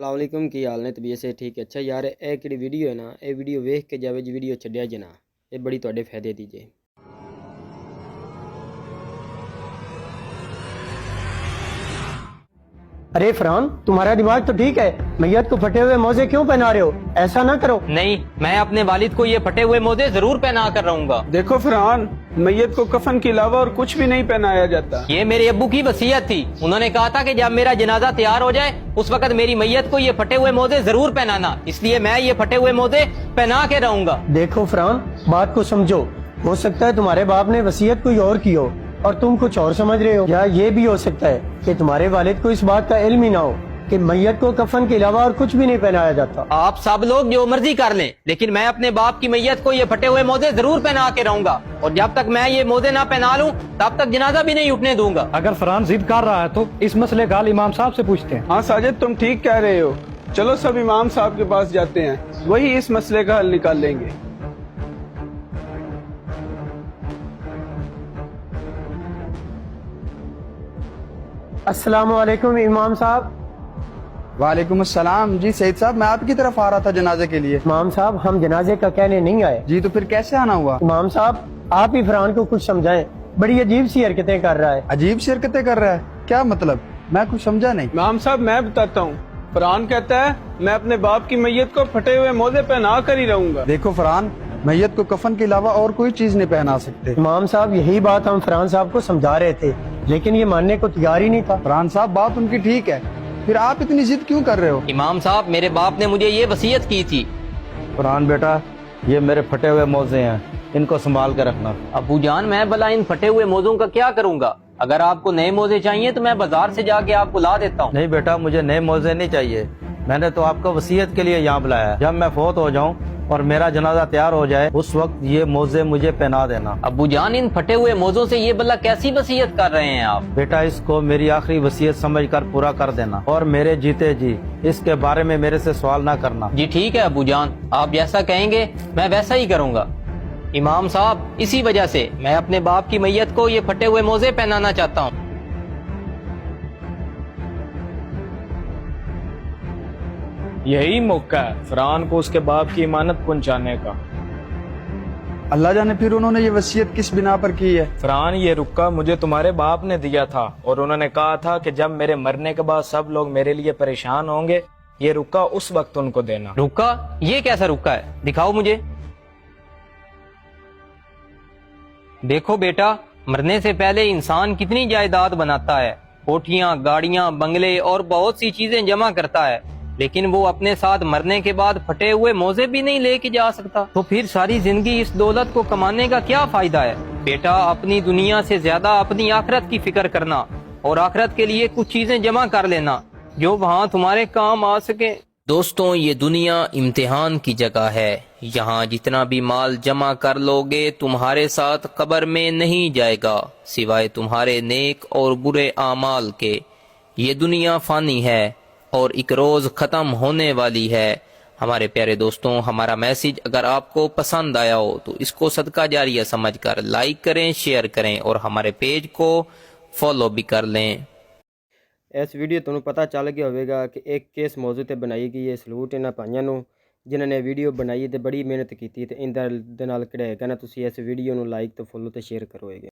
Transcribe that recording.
अस्सलाम वालेकुम की हाल ने तबीयत से ठीक है। अच्छा यार ਇਹ ਕਿਹੜੀ ਵੀਡੀਓ ਹੈ ਨਾ ਇਹ ਵੀਡੀਓ ਵੇਖ ਕੇ ਜਾਵੇ ਜੀ ਵੀਡੀਓ ਛੱਡਿਆ ਜੇ ਨਾ ਇਹ ਬੜੀ ਤੁਹਾਡੇ ਫਾਇਦੇ ਦੀ ਜੇ। अरे फरहान, तुम्हारा दिमाग तो ठीक है, मैयत को फटे हुए मोजे क्यों पहना रहे हो? ऐसा ना करो। नहीं, मैं अपने वालिद को ये फटे हुए मोजे जरूर पहना कर रहूंगा। देखो फरहान, मैयत को कफन के अलावा और कुछ भी नहीं पहनाया जाता। ये मेरे अब्बू की वसीयत थी। उन्होंने कहा था कि जब मेरा जनाजा तैयार हो जाए उस वक्त मेरी मैयत को ये फटे हुए मोजे जरूर पहनाना, इसलिए मैं ये फटे हुए मोजे पहना के रहूंगा। देखो फरहान, बात को समझो। हो सकता है तुम्हारे बाप ने वसीयत कोई और की हो और तुम कुछ और समझ रहे हो, या ये भी हो सकता है कि तुम्हारे वालिद को इस बात का इल्म ही ना हो कि मैयत को कफन के अलावा और कुछ भी नहीं पहनाया जाता। आप सब लोग जो मर्जी कर लें, लेकिन मैं अपने बाप की मैयत को ये फटे हुए मोजे जरूर पहना के रहूंगा, और जब तक मैं ये मोजे ना पहना लूं तब तक जनाजा भी नहीं उठने दूंगा। अगर फरहान जिद कर रहा है तो इस मसले का हल इमाम साहब से पूछते हैं। हाँ साजिद, तुम ठीक कह रहे हो। चलो सब इमाम साहब के पास जाते हैं, वही इस मसले का हल निकाल लेंगे। अस्सलाम वालेकुम इमाम साहब। वालेकुम अस्सलाम। जी सईद साहब, मैं आपकी तरफ आ रहा था जनाजे के लिए। इमाम साहब, हम जनाजे का कहने नहीं आए। जी, तो फिर कैसे आना हुआ? इमाम साहब, आप ही फरहान को कुछ समझाएं, बड़ी अजीब सी हरकतें कर रहा है। अजीब सी हरकतें कर रहा है? क्या मतलब? मैं कुछ समझा नहीं। इमाम साहब, मैं बताता हूँ। फरहान कहता है मैं अपने बाप की मैयत को फटे हुए मोजे पहना कर ही रहूंगा। देखो फरहान, मैयत को कफन के अलावा और कोई चीज नहीं पहना सकते। इमाम साहब, यही बात हम फरहान साहब को समझा रहे थे, लेकिन ये मानने को तैयार ही नहीं था। फरहान साहब, बात उनकी ठीक है, फिर आप इतनी जिद क्यों कर रहे हो? इमाम साहब, मेरे बाप ने मुझे ये वसीयत की थी। फरहान बेटा, ये मेरे फटे हुए मोजे हैं, इनको संभाल कर रखना। अबू जान, मैं भला इन फटे हुए मोजों का क्या करूंगा? अगर आपको नए मोजे चाहिए तो मैं बाजार से जाके आपको ला देता हूँ। नहीं बेटा, मुझे नए मोजे नहीं चाहिए, मैंने तो आपको वसीयत के लिए यहाँ बुलाया। जब मैं फौत हो जाऊँ और मेरा जनाजा तैयार हो जाए उस वक्त ये मोजे मुझे पहना देना। अबू जान, इन फटे हुए मोजों से ये भला कैसी वसीयत कर रहे हैं आप? बेटा, इसको मेरी आखिरी वसीयत समझकर पूरा कर देना, और मेरे जीते जी इसके बारे में मेरे से सवाल ना करना। जी ठीक है अबू जान, आप जैसा कहेंगे मैं वैसा ही करूंगा। इमाम साहब, इसी वजह से मैं अपने बाप की मैयत को ये फटे हुए मोजे पहनाना चाहता हूँ। यही मौका है फरहान को उसके बाप की इमानत पहुंचाने का। अल्लाह जाने फिर उन्होंने ये वसीयत किस बिना पर की है। फरहान, ये रुक्का मुझे तुम्हारे बाप ने दिया था, और उन्होंने कहा था कि जब मेरे मरने के बाद सब लोग मेरे लिए परेशान होंगे, ये रुक्का उस वक्त उनको देना। रुक्का? ये कैसा रुक्का है? दिखाओ मुझे। देखो बेटा, मरने से पहले इंसान कितनी जायदाद बनाता है, कोठियां, गाड़ियां, बंगले और बहुत सी चीजें जमा करता है, लेकिन वो अपने साथ मरने के बाद फटे हुए मोजे भी नहीं लेके जा सकता। तो फिर सारी जिंदगी इस दौलत को कमाने का क्या फायदा है? बेटा, अपनी दुनिया से ज्यादा अपनी आखिरत की फिक्र करना, और आखिरत के लिए कुछ चीजें जमा कर लेना जो वहाँ तुम्हारे काम आ सके। दोस्तों, ये दुनिया इम्तिहान की जगह है। यहाँ जितना भी माल जमा कर लोगे तुम्हारे साथ कब्र में नहीं जाएगा, सिवाय तुम्हारे नेक और बुरे आमाल के। ये दुनिया फानी है और एक रोज खत्म होने वाली है। हमारे प्यारे दोस्तों, हमारा मैसेज अगर आपको पसंद आया हो तो इसको सदका जारिया समझकर लाइक करें, शेयर करें, और हमारे पेज को फॉलो भी कर लें। ਇਸ ਵੀਡੀਓ ਤੁਹਾਨੂੰ ਪਤਾ ਚੱਲ ਗਿਆ ਹੋਵੇਗਾ ਕਿ ਇੱਕ ਕਿਸ ਮੌਜੂ ਤੇ ਬਣਾਈ ਗਈ ਹੈ। ਸਲੂਟ ਇਹਨਾਂ ਭਾਈਆਂ ਨੂੰ ਜਿਨ੍ਹਾਂ ਨੇ ਵੀਡੀਓ ਬਣਾਈ ਤੇ ਬੜੀ ਮਿਹਨਤ ਕੀਤੀ, ਤੇ ਇਹਦੇ ਨਾਲ ਕਿਹੜਾ ਹੈਗਾ ਨਾ ਤੁਸੀਂ ਇਸ ਵੀਡੀਓ ਨੂੰ ਲਾਈਕ ਤੇ ਫੋਲੋ ਤੇ ਸ਼ੇਅਰ ਕਰੋਗੇ।